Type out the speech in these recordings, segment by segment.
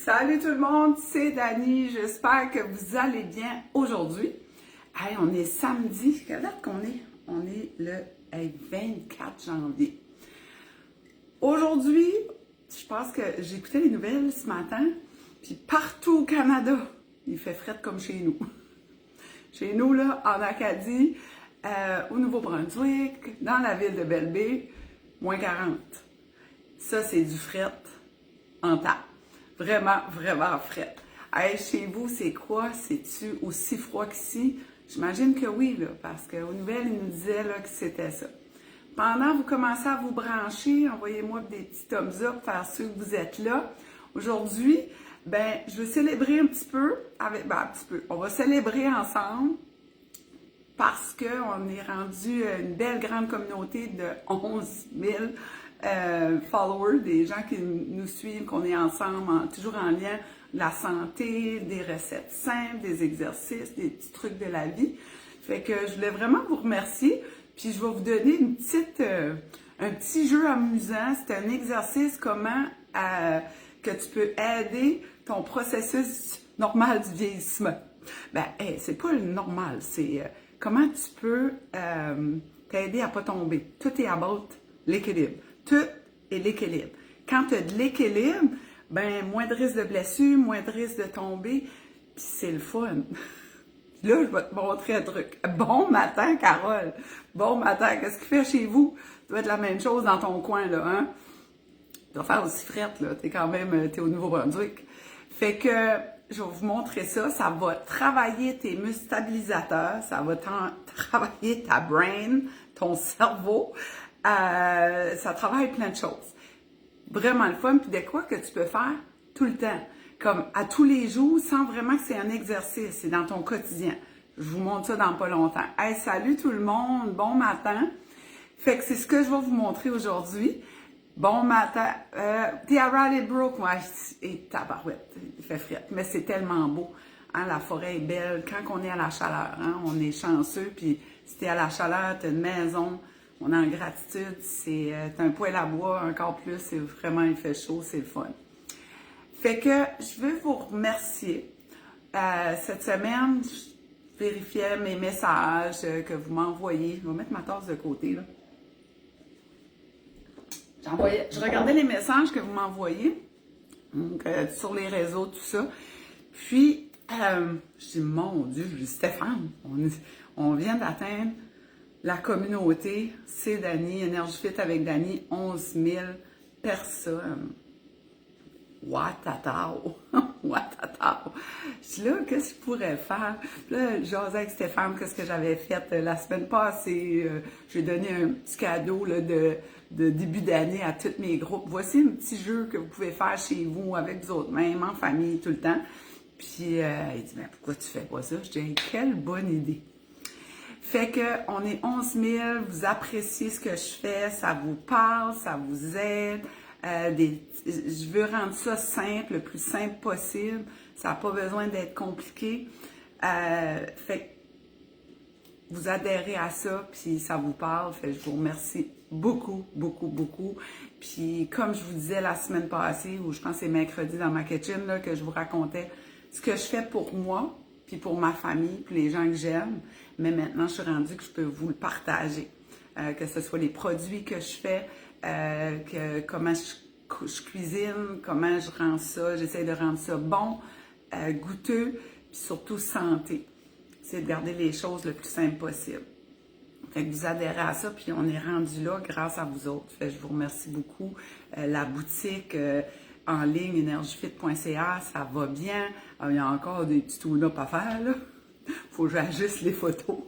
Salut tout le monde, c'est Dani. J'espère que vous allez bien aujourd'hui. Hey, on est samedi. Quelle date qu'on est? On est le 24 janvier. Aujourd'hui, je pense que j'écoutais les nouvelles ce matin, puis partout au Canada, il fait fret comme chez nous. Chez nous, là, en Acadie, au Nouveau-Brunswick, dans la ville de Belle-Baie, moins 40. Ça, c'est du fret en temps. Vraiment, vraiment fret. Hey, chez vous, c'est quoi? C'est-tu aussi froid qu'ici? J'imagine que oui, là, parce qu'aux nouvelles, ils nous disaient là, que c'était ça. Pendant que vous commencez à vous brancher, envoyez-moi des petits thumbs up, faire ceux que vous êtes là. Aujourd'hui, je veux célébrer un petit peu, on va célébrer ensemble parce qu'on est rendu une belle grande communauté de 11 000 followers, des gens qui nous suivent, qu'on est ensemble, toujours en lien, la santé, des recettes simples, des exercices, des petits trucs de la vie. Fait que je voulais vraiment vous remercier, puis je vais vous donner un petit jeu amusant. C'est un exercice que tu peux aider ton processus normal du vieillissement. C'est pas le normal, c'est comment tu peux t'aider à pas tomber. Tout est about l'équilibre. Tout est l'équilibre. Quand tu as de l'équilibre, moins de risque de blessure, moins de risque de tomber, puis c'est le fun. Là, je vais te montrer un truc. Bon matin, Carole! Bon matin, qu'est-ce qu'il fait chez vous? Ça doit être la même chose dans ton coin, là, hein? Tu dois faire aussi frette, là. T'es au Nouveau-Brunswick. Fait que, je vais vous montrer ça. Ça va travailler tes muscles stabilisateurs. Ça va travailler ta brain, ton cerveau. Ça travaille plein de choses. Vraiment le fun. Puis de quoi que tu peux faire tout le temps. Comme à tous les jours, sans vraiment que c'est un exercice. C'est dans ton quotidien. Je vous montre ça dans pas longtemps. Hey, salut tout le monde. Bon matin. Fait que c'est ce que je vais vous montrer aujourd'hui. Bon matin. T'es à Raleigh-Brook. Ouais, et tabarouette. Il fait frais. Mais c'est tellement beau. Hein, la forêt est belle. Quand on est à la chaleur, hein, on est chanceux. Puis si t'es à la chaleur, t'as une maison. On est en gratitude. C'est un poêle à bois encore plus. C'est vraiment, il fait chaud. C'est le fun. Fait que je veux vous remercier. Cette semaine, je vérifiais mes messages que vous m'envoyez. Je vais mettre ma tasse de côté, là. Je regardais les messages que vous m'envoyez, donc sur les réseaux, tout ça. Puis, je dis, mon Dieu, je dis, Stéphane, on vient d'atteindre la communauté, c'est Dani, Énergie Fit avec Dani, 11 000 personnes. Watatao! Watatao! Je dis là, qu'est-ce que je pourrais faire? Puis là, j'osais avec Stéphane, qu'est-ce que j'avais fait la semaine passée. J'ai donné un petit cadeau là, de début d'année à tous mes groupes. Voici un petit jeu que vous pouvez faire chez vous, avec vous autres, même en famille, tout le temps. Puis il dit, pourquoi tu fais pas ça? Je dis, quelle bonne idée! Fait que on est 11 000, vous appréciez ce que je fais, ça vous parle, ça vous aide. Je veux rendre ça simple, le plus simple possible. Ça n'a pas besoin d'être compliqué. Fait que vous adhérez à ça, puis ça vous parle. Fait que je vous remercie beaucoup, beaucoup, beaucoup. Puis comme je vous disais la semaine passée, ou je pense que c'est mercredi dans ma kitchen, là, que je vous racontais ce que je fais pour moi, puis pour ma famille, puis les gens que j'aime. Mais maintenant, je suis rendue que je peux vous le partager. Que ce soit les produits que je fais, comment je cuisine, comment je rends ça, j'essaie de rendre ça bon, goûteux, puis surtout santé. C'est de garder les choses le plus simple possible. Fait que vous adhérez à ça, puis on est rendu là grâce à vous autres. Fait que je vous remercie beaucoup. La boutique en ligne, energiefit.ca, ça va bien. Il y a encore des petits tune-up à faire, là. Faut que j'ajuste les photos.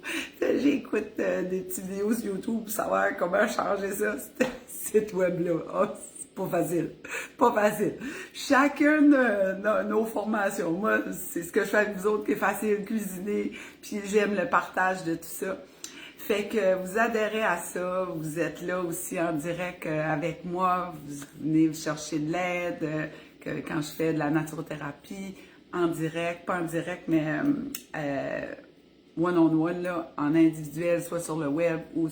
J'écoute des petites vidéos sur YouTube pour savoir comment changer ça, cette web-là. Oh, c'est pas facile. Pas facile. Chacune de nos formations. Moi, c'est ce que je fais avec vous autres qui est facile, cuisiner, puis j'aime le partage de tout ça. Fait que vous adhérez à ça, vous êtes là aussi en direct avec moi, vous venez chercher de l'aide, quand je fais de la naturothérapie, en direct, pas en direct, mais one-on-one, là, en individuel, soit sur le web ou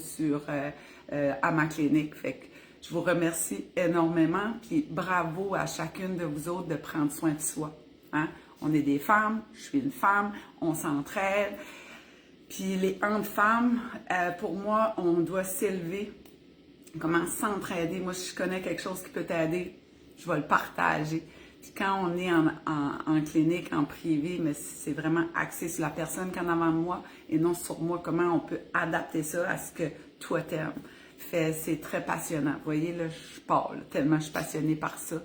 à ma clinique. Fait que Je vous remercie énormément, puis bravo à chacune de vous autres de prendre soin de soi. Hein? On est des femmes, je suis une femme, on s'entraide. Puis les entre femmes, pour moi, on doit s'élever. Comment s'entraider. Moi, si je connais quelque chose qui peut t'aider, je vais le partager. Puis quand on est en clinique, en privé, mais c'est vraiment axé sur la personne qu'en avant de moi et non sur moi, comment on peut adapter ça à ce que toi t'aimes. C'est très passionnant. Vous voyez, là, je parle tellement je suis passionnée par ça.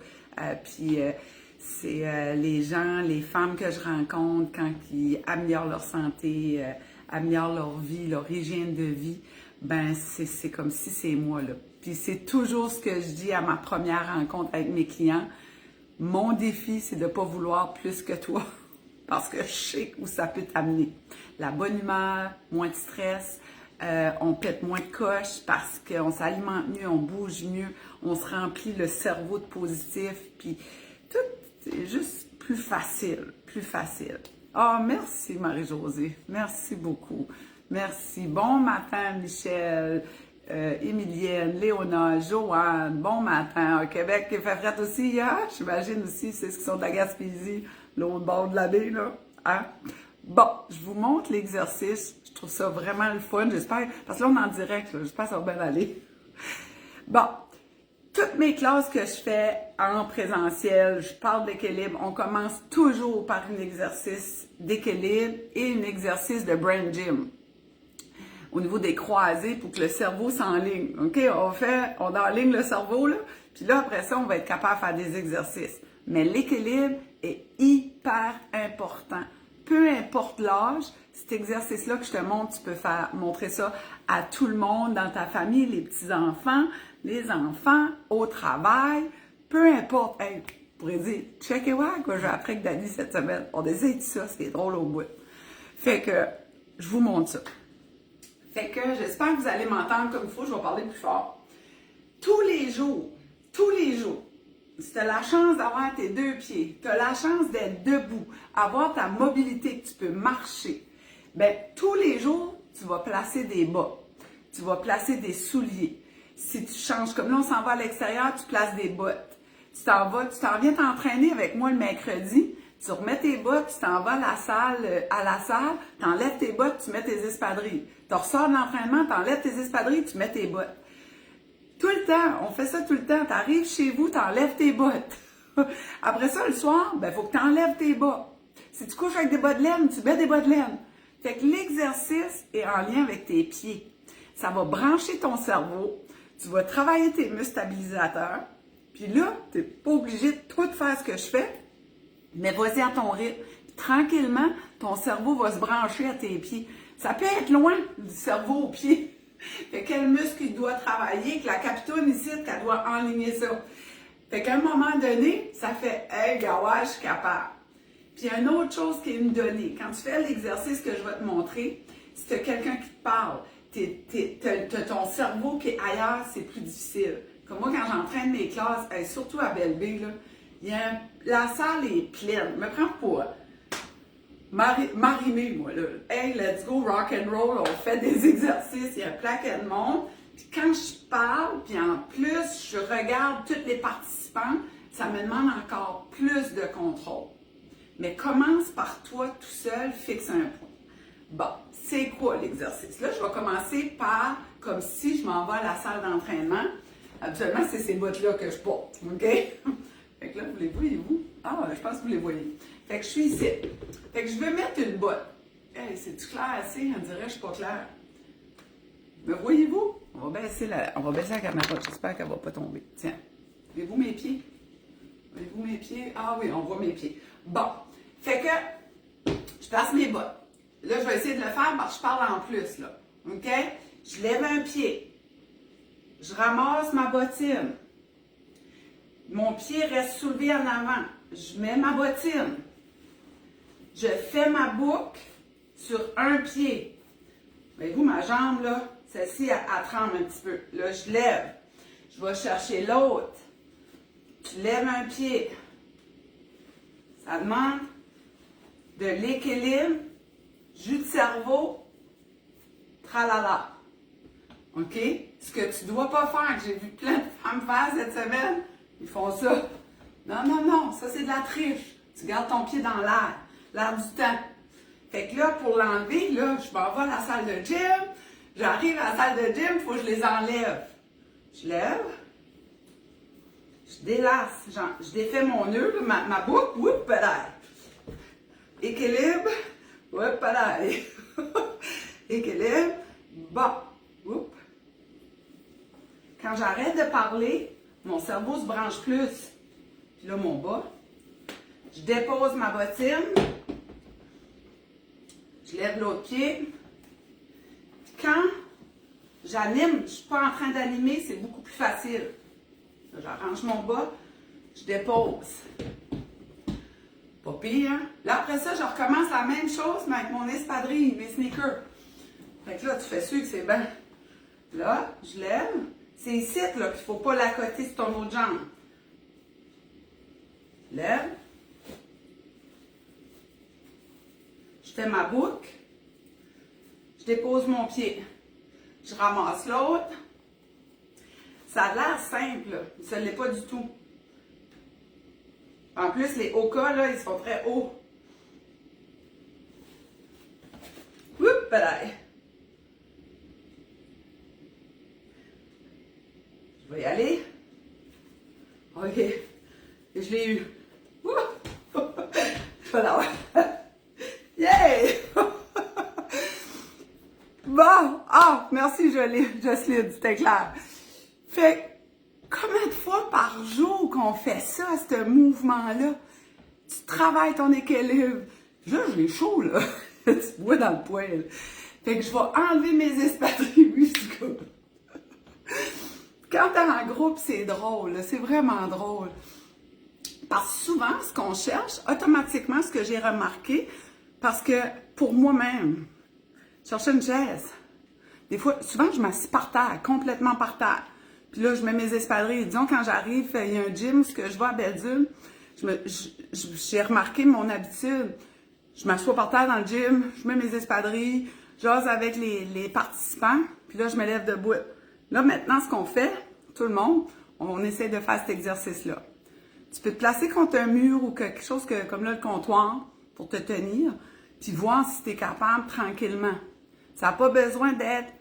C'est les gens, les femmes que je rencontre quand ils améliorent leur santé, améliorent leur vie, leur hygiène de vie, ben c'est comme si c'est moi, là. Puis c'est toujours ce que je dis à ma première rencontre avec mes clients. Mon défi, c'est de ne pas vouloir plus que toi, parce que je sais où ça peut t'amener. La bonne humeur, moins de stress, on pète moins de coche parce qu'on s'alimente mieux, on bouge mieux, on se remplit le cerveau de positif, puis tout est juste plus facile, plus facile. Ah, merci Marie-Josée, merci beaucoup. Merci. Bon matin Michel, Émilienne, Léona, Joanne, bon matin. Au Québec, il fait frais aussi, hein? J'imagine aussi, c'est ce qui sont de la Gaspésie, l'autre bord de la baie, là. Hein? Bon, je vous montre l'exercice. Je trouve ça vraiment le fun, j'espère. Parce que là, on est en direct, là. J'espère que ça va bien aller. Bon, toutes mes classes que je fais en présentiel, je parle d'équilibre, on commence toujours par un exercice d'équilibre et un exercice de brain gym. Au niveau des croisés pour que le cerveau s'enligne. OK? On enligne le cerveau, là. Puis là, après ça, on va être capable de faire des exercices. Mais l'équilibre est hyper important. Peu importe l'âge, cet exercice-là que je te montre, tu peux montrer ça à tout le monde, dans ta famille, les petits-enfants, les enfants, au travail, peu importe. Hey, tu pourrais dire, check it out, quoi, j'ai appris avec Dani cette semaine. On essaie de ça, c'est drôle au bout. Fait que, je vous montre ça. Fait que j'espère que vous allez m'entendre comme il faut, je vais parler plus fort. Tous les jours, si tu as la chance d'avoir tes deux pieds, tu as la chance d'être debout, avoir ta mobilité, que tu peux marcher, bien, tous les jours, tu vas placer des bas, tu vas placer des souliers. Si tu changes, comme là, on s'en va à l'extérieur, tu places des bottes. Tu t'en viens t'entraîner avec moi le mercredi, tu remets tes bottes, tu t'en vas à la salle, tu enlèves tes bottes, tu mets tes espadrilles. Tu ressors de l'entraînement, tu enlèves tes espadrilles, tu mets tes bottes. Tout le temps, on fait ça tout le temps. Tu arrives chez vous, tu enlèves tes bottes. Après ça, le soir, il faut que tu enlèves tes bas. Si tu couches avec des bas de laine, tu mets des bas de laine. Fait que l'exercice est en lien avec tes pieds. Ça va brancher ton cerveau, tu vas travailler tes muscles stabilisateurs, puis là, tu n'es pas obligé de tout faire ce que je fais, mais vas-y à ton rythme. Tranquillement, ton cerveau va se brancher à tes pieds. Ça peut être loin du cerveau aux pieds. Fait quel muscle il doit travailler, que la capitone ici, qu'elle doit enligner ça. Fait qu'à un moment donné, ça fait « Hey, gawa, je suis capable ». Puis il y a une autre chose qui est une donnée. Quand tu fais l'exercice que je vais te montrer, si tu as quelqu'un qui te parle, t'as ton cerveau qui est ailleurs, c'est plus difficile. Comme moi, quand j'entraîne mes classes, surtout à Belle-Bé, la salle est pleine. Je me prends pour Marie-Mé, moi, là. Hey, let's go, rock and roll, on fait des exercices, il y a un paquet de monde. Puis quand je parle, puis en plus, je regarde tous les participants, ça me demande encore plus de contrôle. Mais commence par toi tout seul, fixe un point. Bon, c'est quoi l'exercice? Là, je vais commencer par, comme si je m'en vais à la salle d'entraînement. Habituellement, c'est ces bottes-là que je porte, OK? Fait que là, vous les voyez-vous? Ah, je pense que vous les voyez. Fait que je suis ici. Fait que je vais mettre une botte. Hey, c'est-tu clair assez? On dirait que je suis pas claire. Me voyez-vous? On va baisser la caméra. J'espère qu'elle ne va pas tomber. Tiens. Voyez-vous mes pieds? Voyez-vous mes pieds? Ah oui, on voit mes pieds. Bon. Fait que je place mes bottes. Là, je vais essayer de le faire parce que je parle en plus, là. OK? Je lève un pied. Je ramasse ma bottine. Mon pied reste soulevé en avant. Je mets ma bottine. Je fais ma boucle sur un pied. Voyez-vous, ma jambe, là, celle-ci, elle tremble un petit peu. Là, je lève. Je vais chercher l'autre. Je lève un pied. Ça demande de l'équilibre, jus de cerveau, tralala. OK? Ce que tu dois pas faire, que j'ai vu plein de femmes faire cette semaine, ils font ça. Non, non, non, ça c'est de la triche. Tu gardes ton pied dans l'air du temps. Fait que là, pour l'enlever, là, je m'en vais à la salle de gym. J'arrive à la salle de gym, il faut que je les enlève. Je lève. Je délace. Je défais mon nœud, là, ma boucle. Whoop, padaille. Équilibre. Whoop, padaille. Équilibre. Bas. Whoop. Quand j'arrête de parler, mon cerveau se branche plus. Puis là, mon bas. Je dépose ma bottine. Je lève l'autre pied. Puis quand j'anime, je ne suis pas en train d'animer, c'est beaucoup plus facile. J'arrange mon bas, je dépose. Pas pire, hein? Là, après ça, je recommence la même chose, mais avec mon espadrille, mes sneakers. Fait que là, tu fais sûr que c'est bien. Là, je lève. C'est ici, là, qu'il ne faut pas l'accoter sur ton autre jambe. Je lève. Je fais ma boucle. Je dépose mon pied. Je ramasse l'autre. Ça a l'air simple, là. Ça ne l'est pas du tout. En plus, les okas, là, ils sont très hauts. Oups, padaille. Je vais y aller. OK. Et je l'ai eu. Voilà. Yeah! Bon! Ah! Merci, Jocelyne, c'était clair. Fait combien de fois par jour qu'on fait ça, ce mouvement-là? Tu travailles ton équilibre. Là, j'ai chaud, là. Tu bois dans le poêle. Fait que je vais enlever mes espadrilles. Oui, je comme... Quand t'es en groupe, c'est drôle. C'est vraiment drôle. Parce que souvent, ce qu'on cherche, automatiquement, ce que j'ai remarqué, parce que pour moi-même, je cherchais une chaise. Des fois, souvent, je m'assis par terre, complètement par terre. Puis là, je mets mes espadrilles. Disons, quand j'arrive, il y a un gym, ce que je vais à Belleville, j'ai remarqué mon habitude. Je m'assois par terre dans le gym, je mets mes espadrilles, j'ose avec les participants, puis là, je me lève debout. Là, maintenant, ce qu'on fait, tout le monde, on essaie de faire cet exercice-là. Tu peux te placer contre un mur ou quelque chose comme là, le comptoir, pour te tenir, puis voir si tu es capable tranquillement. Ça n'a pas besoin d'être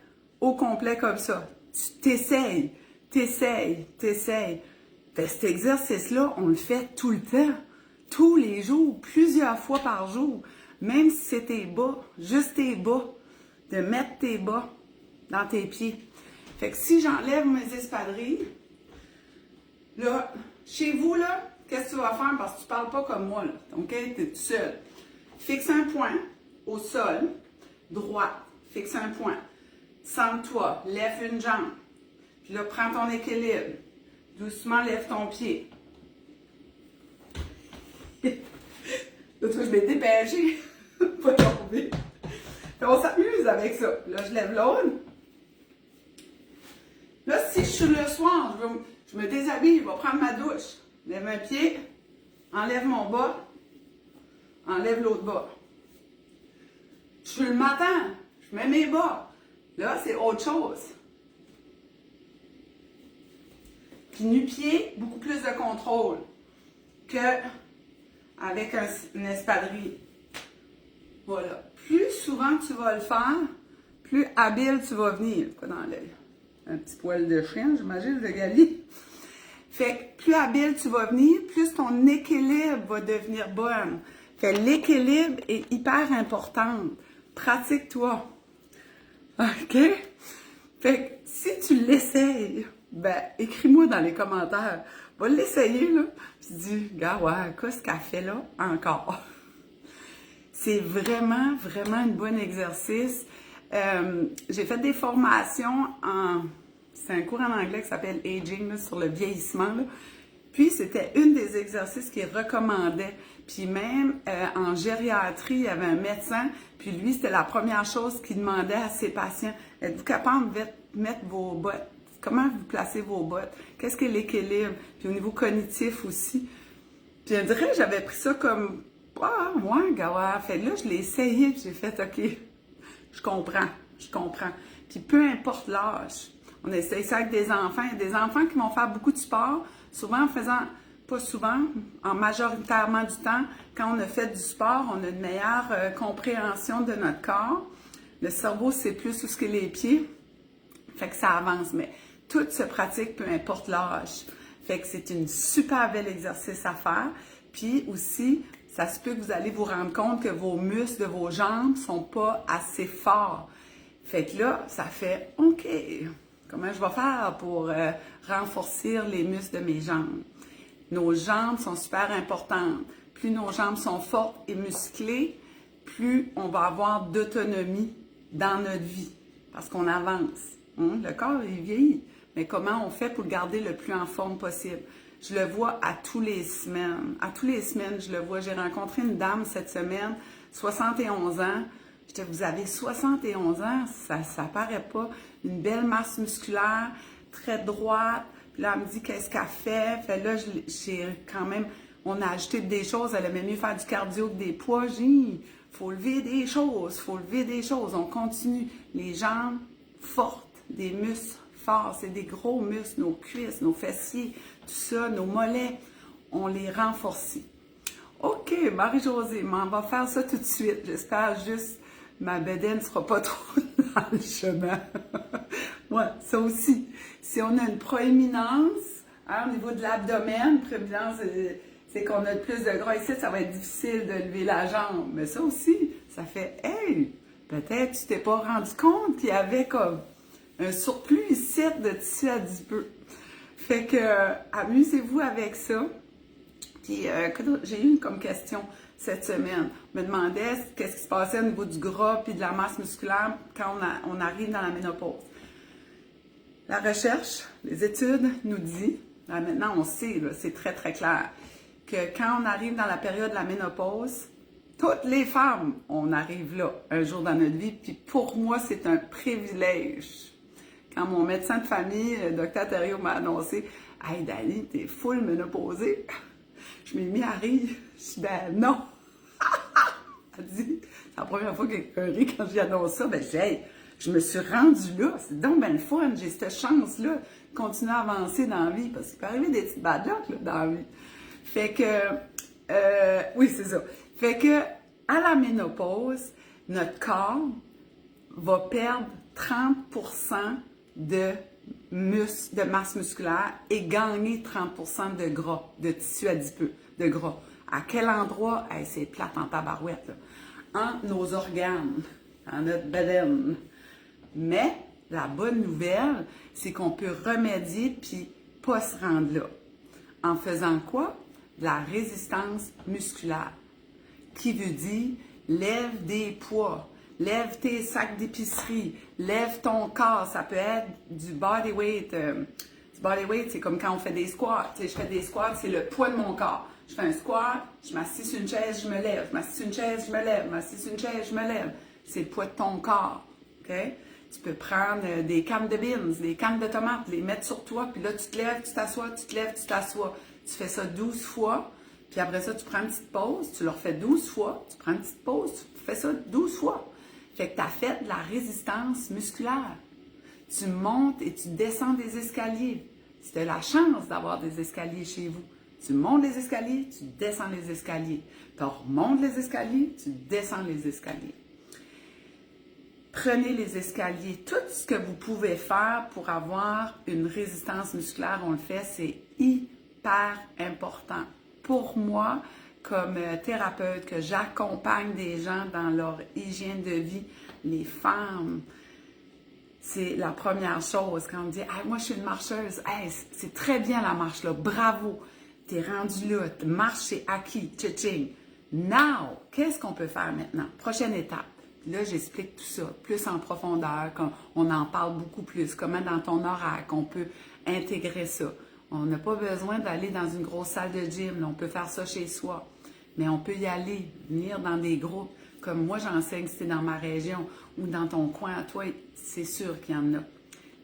au complet comme ça. Tu t'essayes. Cet exercice-là, on le fait tout le temps, tous les jours, plusieurs fois par jour. Même si c'est tes bas, juste tes bas, de mettre tes bas dans tes pieds. Fait que si j'enlève mes espadrilles, là, chez vous, là, qu'est-ce que tu vas faire? Parce que tu ne parles pas comme moi, là. OK? Tu es tout seul. Fixe un point au sol, droit. Fixe un point. Sente-toi, lève une jambe. Puis là, prends ton équilibre. Doucement, lève ton pied. Là, je vais te dépêcher. Pas tomber. On s'amuse avec ça. Là, je lève l'autre. Là, si je suis le soir, je me déshabille, je vais prendre ma douche. Lève un pied, enlève mon bas, enlève l'autre bas. Je suis le matin, je mets mes bas. Là, c'est autre chose. Puis nu-pied, beaucoup plus de contrôle qu'avec une espadrille. Voilà. Plus souvent tu vas le faire, plus habile tu vas venir. Pas dans l'œil. Un petit poil de chien, j'imagine, de Gali. Fait que plus habile tu vas venir, plus ton équilibre va devenir bon. Fait que l'équilibre est hyper important. Pratique-toi. OK? Fait que si tu l'essayes, ben, écris-moi dans les commentaires. Va l'essayer, là. Puis dis, gars, ouais, qu'est-ce qu'elle fait là encore? C'est vraiment, vraiment un bon exercice. J'ai fait des formations c'est un cours en anglais qui s'appelle Aging, là, sur le vieillissement, là. Puis, c'était une des exercices qu'il recommandait. Puis même en gériatrie, il y avait un médecin, puis lui, c'était la première chose qu'il demandait à ses patients. Êtes-vous capable de mettre vos bottes? Comment vous placez vos bottes? Qu'est-ce qu'est l'équilibre? Puis au niveau cognitif aussi. Puis je dirais que j'avais pris ça comme, ah, ouais, gars, fait là, je l'ai essayé, puis j'ai fait, OK, je comprends. Puis peu importe l'âge, On essaye ça avec des enfants. Il y a des enfants qui vont faire beaucoup de sport, souvent en faisant, pas souvent, en majoritairement du temps, quand on a fait du sport, on a une meilleure compréhension de notre corps. Le cerveau, c'est plus où ce que les pieds, fait que ça avance. Mais tout se pratique, peu importe l'âge. Fait que c'est une super bel exercice à faire. Puis aussi, ça se peut que vous allez vous rendre compte que vos muscles de vos jambes sont pas assez forts. Fait que là, ça fait « OK, comment je vais faire pour renforcer les muscles de mes jambes? » Nos jambes sont super importantes. Plus nos jambes sont fortes et musclées, plus on va avoir d'autonomie dans notre vie parce qu'on avance. Le corps, il vieillit. Mais comment on fait pour le garder le plus en forme possible? Je le vois à tous les semaines. À tous les semaines, je le vois. J'ai rencontré une dame cette semaine, 71 ans. Je dis, vous avez 71 ans, ça paraît pas. Une belle masse musculaire, très droite. Puis là, elle me dit qu'est-ce qu'elle fait. Fait là, j'ai quand même, on a ajouté des choses. Elle aimait mieux faire du cardio que des poids. J'ai dit, faut lever des choses, faut lever des choses. On continue. Les jambes fortes, des muscles forts, c'est des gros muscles, nos cuisses, nos fessiers, tout ça, nos mollets, on les renforce. OK, Marie-Josée, on va faire ça tout de suite. J'espère juste ma bedaine ne sera pas trop dans le chemin. Ouais, ça aussi. Si on a une proéminence, hein, au niveau de l'abdomen, proéminence, c'est qu'on a plus de gras ici, ça va être difficile de lever la jambe. Mais ça aussi, ça fait, hey, peut-être tu t'es pas rendu compte qu'il y avait comme un surplus ici de tissu adipeux. Fait que, amusez-vous avec ça. Puis, j'ai eu comme question cette semaine. Je me demandais qu'est-ce qui se passait au niveau du gras puis de la masse musculaire quand on arrive dans la ménopause. La recherche, les études nous disent, là, maintenant on sait, c'est très très clair, que quand on arrive dans la période de la ménopause, toutes les femmes, on arrive là un jour dans notre vie. Puis pour moi, c'est un privilège. Quand mon médecin de famille, le docteur Thériault, m'a annoncé « Hey, Dani, t'es full ménopausée », je m'ai mis à rire. Je dis « Ben non! » Elle dit, c'est la première fois que quelqu'un rit quand j'annonce ça. Ben, hey, je me suis rendue là. C'est donc ben le fun. J'ai cette chance-là de continuer à avancer dans la vie. Parce qu'il peut arriver des petites bad luck là, dans la vie. Fait que, oui, c'est ça. Fait que, à la ménopause, notre corps va perdre 30% de masse musculaire et gagner 30% de gras, de tissu adipeux, de gras. À quel endroit? Hey, c'est plate en tabarouette, là. Entre nos organes, dans notre bedaine. Mais la bonne nouvelle, c'est qu'on peut remédier puis pas se rendre là. En faisant quoi? De la résistance musculaire. Qui veut dire, lève des poids. Lève tes sacs d'épicerie, lève ton corps. Ça peut être du body weight. Du body weight, c'est comme quand on fait des squats. Tu sais, je fais des squats, c'est le poids de mon corps. Je fais un squat, je m'assis sur une chaise, je me lève. Je m'assis sur une chaise, je me lève. Je m'assis sur une chaise, je me lève. C'est le poids de ton corps. OK? Tu peux prendre des cannes de beans, des cannes de tomates, les mettre sur toi, puis là, tu te lèves, tu t'assois, tu te lèves, tu t'assois. Tu fais ça 12 fois, puis après ça, tu prends une petite pause, tu le refais 12 fois, tu prends une petite pause, tu fais ça 12 fois. Fait que tu as fait de la résistance musculaire. Tu montes et tu descends des escaliers. Si tu as la chance d'avoir des escaliers chez vous, tu montes les escaliers, tu descends les escaliers. Tu remontes les escaliers, tu descends les escaliers. Prenez les escaliers. Tout ce que vous pouvez faire pour avoir une résistance musculaire, on le fait, c'est hyper important. Pour moi, comme thérapeute, que j'accompagne des gens dans leur hygiène de vie, les femmes, c'est la première chose. Quand on dit hey, « moi, je suis une marcheuse. Hey, c'est très bien la marche, là. Bravo. T'es rendu là. Marche, c'est acquis. Tching. Now, qu'est-ce qu'on peut faire maintenant? Prochaine étape. » Là, j'explique tout ça, plus en profondeur, on en parle beaucoup plus. Comment dans ton horaire qu'on peut intégrer ça. On n'a pas besoin d'aller dans une grosse salle de gym. Là, on peut faire ça chez soi. Mais on peut y aller, venir dans des groupes. Comme moi, j'enseigne si c'est dans ma région ou dans ton coin à toi, c'est sûr qu'il y en a.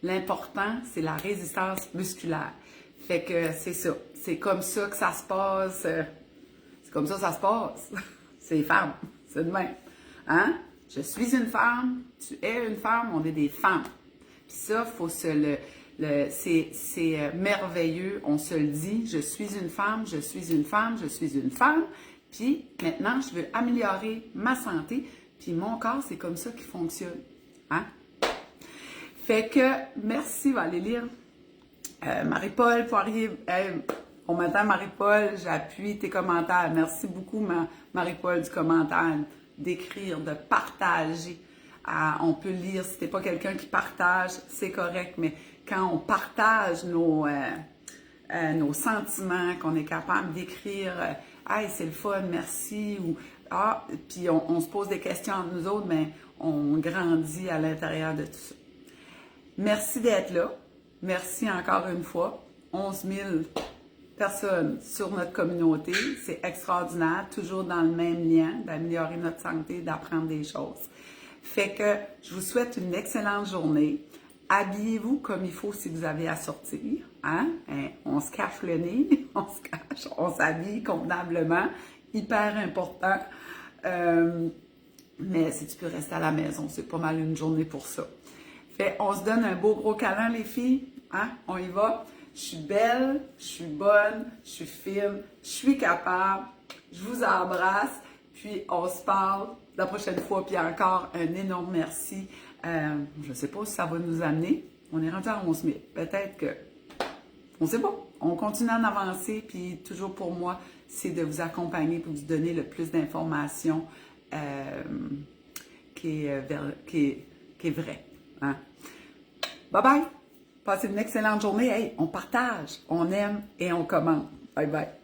L'important, c'est la résistance musculaire. Fait que c'est ça. C'est comme ça que ça se passe. C'est comme ça que ça se passe. C'est les femmes. C'est de même. Hein? Je suis une femme. Tu es une femme. On est des femmes. Puis ça, faut c'est merveilleux, on se le dit, je suis une femme, je suis une femme, je suis une femme. Puis maintenant, je veux améliorer ma santé. Puis mon corps, c'est comme ça qu'il fonctionne. Hein? Fait que, merci, on va aller lire. Marie-Paul Poirier, bon matin Marie-Paul, j'appuie tes commentaires. Merci beaucoup Marie-Paul du commentaire, d'écrire, de partager. On peut lire, si t'es pas quelqu'un qui partage, c'est correct, mais quand on partage nos sentiments, qu'on est capable d'écrire hey, c'est le fun, merci, ou puis on se pose des questions entre nous autres, mais on grandit à l'intérieur de tout ça. Merci d'être là. Merci encore une fois. 11 000 personnes sur notre communauté. C'est extraordinaire. Toujours dans le même lien, d'améliorer notre santé, d'apprendre des choses. Fait que je vous souhaite une excellente journée. Habillez-vous comme il faut si vous avez à sortir. Hein? On se cache le nez, on se cache, on s'habille convenablement. Hyper important. Mais si tu peux rester à la maison, c'est pas mal une journée pour ça. Fait, on se donne un beau gros câlin, les filles. Hein? On y va. Je suis belle, je suis bonne, je suis fine, je suis capable. Je vous embrasse. Puis on se parle la prochaine fois. Puis encore un énorme merci. Je ne sais pas si ça va nous amener. On est rendu à 11 000. Peut-être que... On ne sait pas. On continue à en avancer. Puis toujours pour moi, c'est de vous accompagner pour vous donner le plus d'informations qui est vrai. Hein? Bye bye! Passez une excellente journée. Hey, on partage, on aime et on commente. Bye bye!